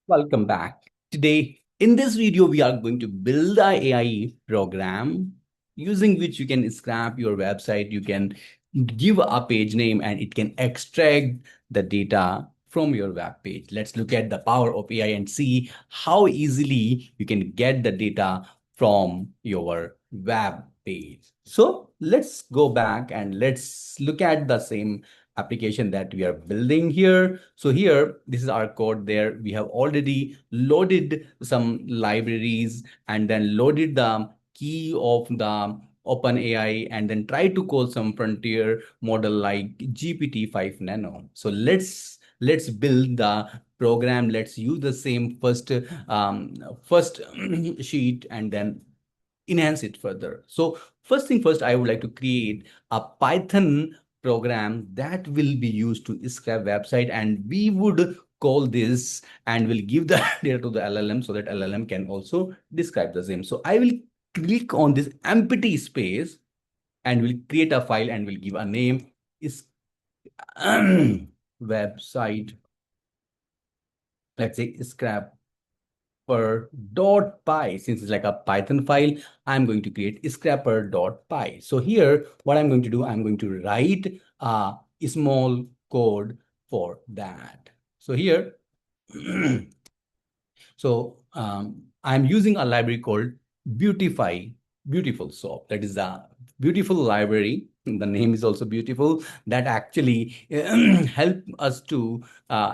Welcome back. Today, in this video, we are going to build a AI program using which you can scrap your website. You can give a page name and it can extract the data from your web page. Let's look at the power of AI and see how easily you can get the data from your web page. So let's go back and let's look at the same application that we are building here. So here, this is our code there. We have already loaded some libraries and then loaded the key of the OpenAI and then try to call some frontier model like GPT-5 Nano. So let's build the program. Let's use the same first sheet and then enhance it further. So first thing first, I would like to create a Python program that will be used to scrap website, and we would call this and will give the data to the LLM so that LLM can also describe the same. So I will click on this empty space and will create a file and will give a name is website, let's say scrap scrapper.py. Since it's like a Python file, I'm going to create scrapper.py. So here, what I'm going to do, I'm going to write a small code for that. So here, I'm using a library called Beautify, Beautiful Soap. That is a beautiful library. The name is also beautiful. That actually help us to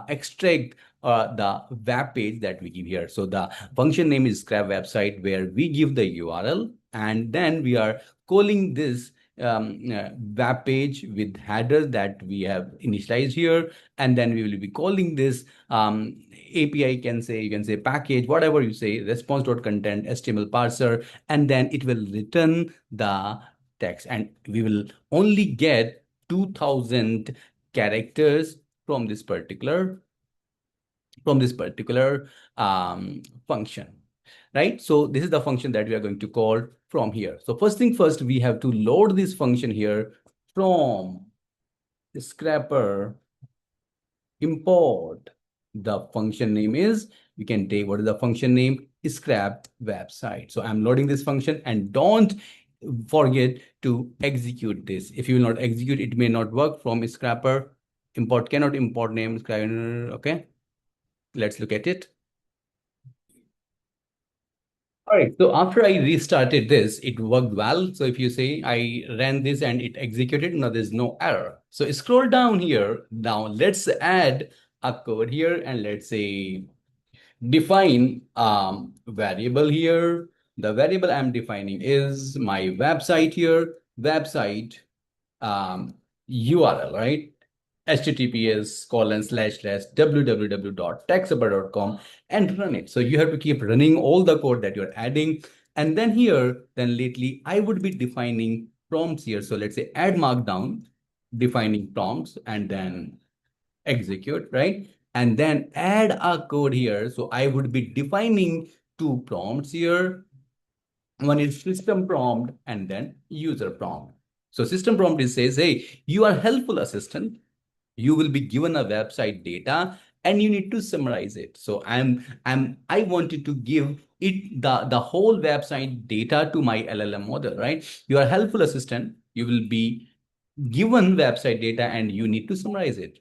extract the web page that we give here. So the function name is scrap website, where we give the URL and then we are calling this web page with header that we have initialized here, and then we will be calling this API. You can say package, whatever you say, response.content HTML parser, and then it will return the text, and we will only get 2000 characters from this particular function, right? So this is the function that we are going to call from here. So first thing first, we have to load this function here from the scrapper import. The function name is, we can take what is the function name, scrap website. So I'm loading this function, and don't forget to execute this. If you will not execute, it may not work. From scrapper import cannot import name. Okay, let's look at it. All right, so after I restarted this, it worked well. So if you say I ran this and it executed, now there's no error. So scroll down here. Now let's add a code here and let's say define variable here. The variable I'm defining is my website here, website URL, right? https://www.techsupper.com and run it. So you have to keep running all the code that you're adding. And then here, then lately, I would be defining prompts here. So let's say add Markdown, defining prompts, and then execute, right? And then add a code here. So I would be defining two prompts here. One is system prompt and then user prompt. So system prompt is says, hey, you are helpful assistant. You will be given a website data and you need to summarize it. So I wanted to give it the whole website data to my LLM model, right? You are helpful assistant. You will be given website data and you need to summarize it.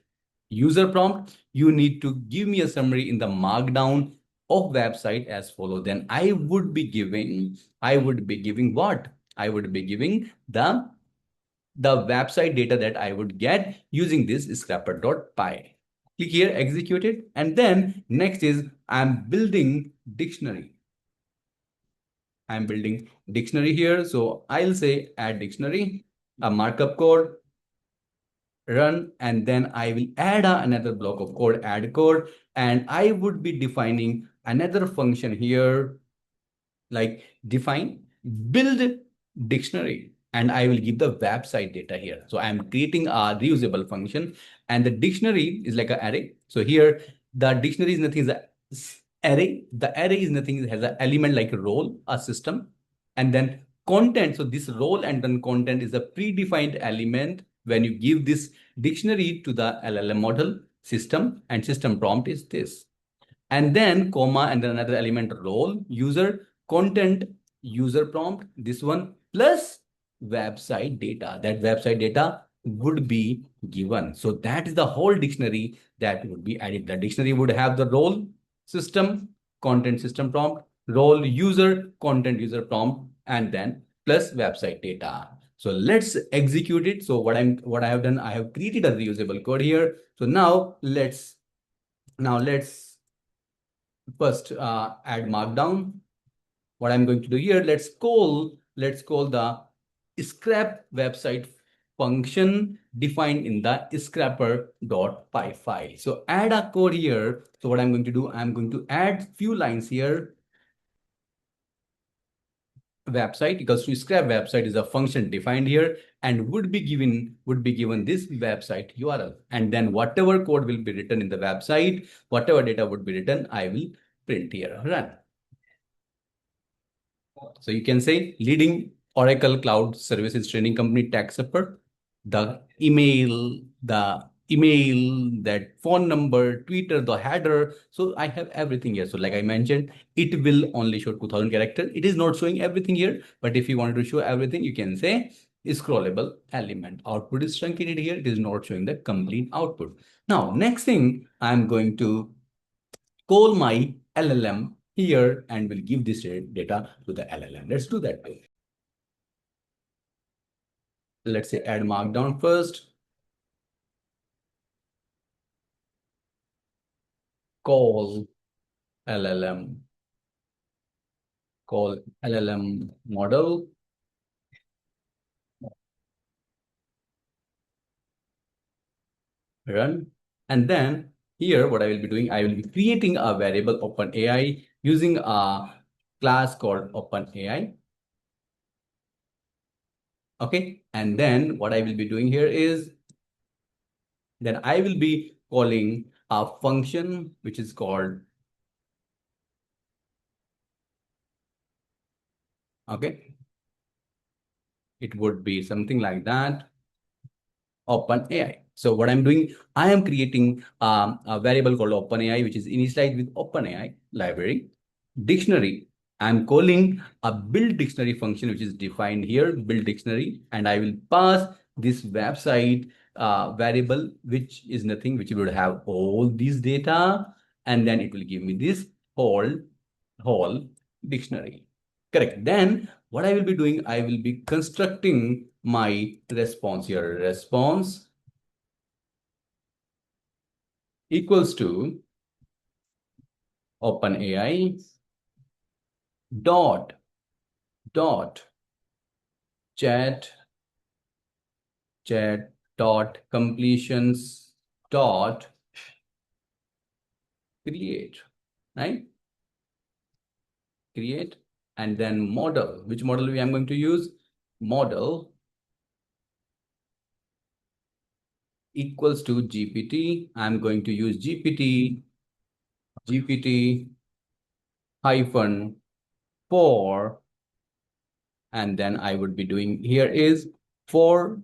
User prompt, you need to give me a summary in the Markdown of website as follow. Then I would be giving what? I would be giving the website data that I would get using this scrapper.py. Click here, execute it. And then next is I'm building dictionary. I'm building dictionary here. So I'll say add dictionary, a markup code, run, and then I will add another block of code, add code, and I would be defining another function here, like define build dictionary, and I will give the website data here. So I'm creating a reusable function, and the dictionary is like an array. So here the dictionary is nothing, is a array. The array is nothing, it has an element like a role, a system, and then content. So this role and then content is a predefined element when you give this dictionary to the LLM model system, and system prompt is this. and then comma, and then another element role, user, content, user prompt, this one, plus website data. That website data would be given. So that is the whole dictionary that would be added. The dictionary would have the role system, content system prompt, role user, content user prompt, and then plus website data. So let's execute it. So what I have done, I have created a reusable code here. So now let's first add Markdown. What I'm going to do here, let's call the scrap website function defined in the scrapper.py file. So add a code here. So what I'm going to do, I'm going to add few lines here. Website equals to scrap website is a function defined here and would be given this website URL. And then whatever code will be written in the website, whatever data would be written, I will print here, run. So you can say leading Oracle Cloud Services training company TechSupper, the email, that phone number, Twitter, the header. So I have everything here. So like I mentioned, it will only show 2000 characters. It is not showing everything here, but if you wanted to show everything, you can say scrollable element. Output is truncated here. It is not showing the complete output. Now, next thing, I'm going to call my LLM here and will give this data to the LLM. Let's do that. Let's say add Markdown first. Call LLM. Call LLM model. Run. And then here, what I will be doing, I will be creating a variable OpenAI using a class called OpenAI. Okay. And then what I will be doing here is, then I will be calling a function which is called, okay, it would be something like that, OpenAI. So what I'm doing, I am creating a variable called OpenAI, which is initialized with OpenAI library. Dictionary, I'm calling a build dictionary function, which is defined here, build dictionary, and I will pass this website variable, which is nothing, which would have all these data, and then it will give me this whole dictionary. Correct. Then what I will be doing, I will be constructing my response here. Response equals to OpenAI dot chat dot completions dot create, right? Create, and then model. Which model I'm going to use? Model equals to GPT. I'm going to use GPT hyphen 4, and then I would be doing here is 4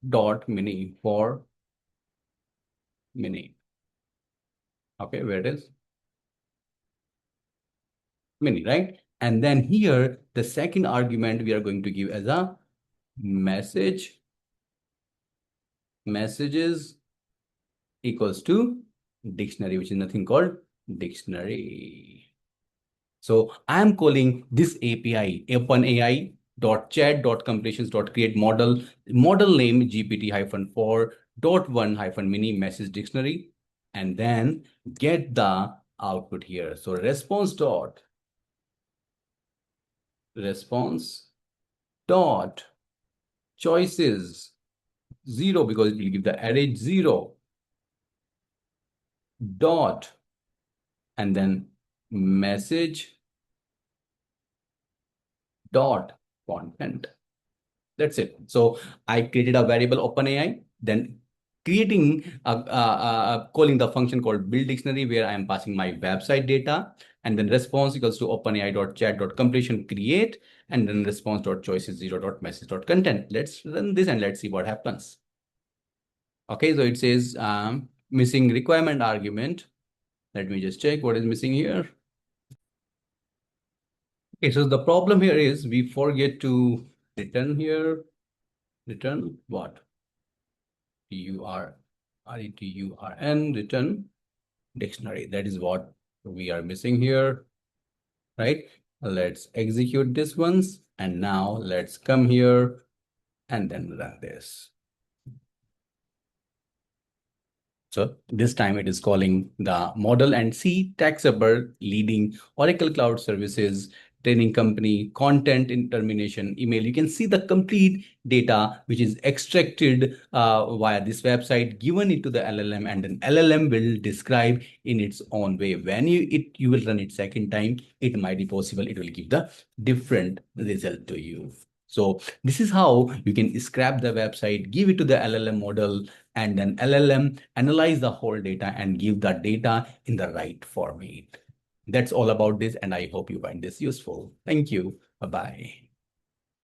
dot mini, 4 mini. Okay, where it is? Mini, right? And then here, the second argument we are going to give as a messages equals to dictionary, which is nothing called dictionary. So I'm calling this API, OpenAI dot chat dot completions dot create model name GPT hyphen 4 dot 1 hyphen mini message dictionary, and then get the output here. So response dot choices 0, because it will give the array 0 dot, and then message dot content. That's it. So I created a variable OpenAI, then creating calling the function called build dictionary, where I am passing my website data, and then response equals to OpenAI.chat.completion create, and then response.choices 0.message.content. Let's run this and let's see what happens. Okay, so it says missing requirement argument. Let me just check what is missing here. Okay, so the problem here is we forget to return here. Return what? RETURN, return dictionary. That is what we are missing here, right? Let's execute this once. And now let's come here and then run this. So this time it is calling the model, and see TechSupper, leading Oracle Cloud Services, training company, content in termination, email. You can see the complete data which is extracted via this website, given it to the LLM, and then LLM will describe in its own way. When you will run it second time, it might be possible it will give the different result to you. So this is how you can scrap the website, give it to the LLM model, and then LLM analyze the whole data and give the data in the right format. That's all about this, and I hope you find this useful. Thank you. Bye-bye.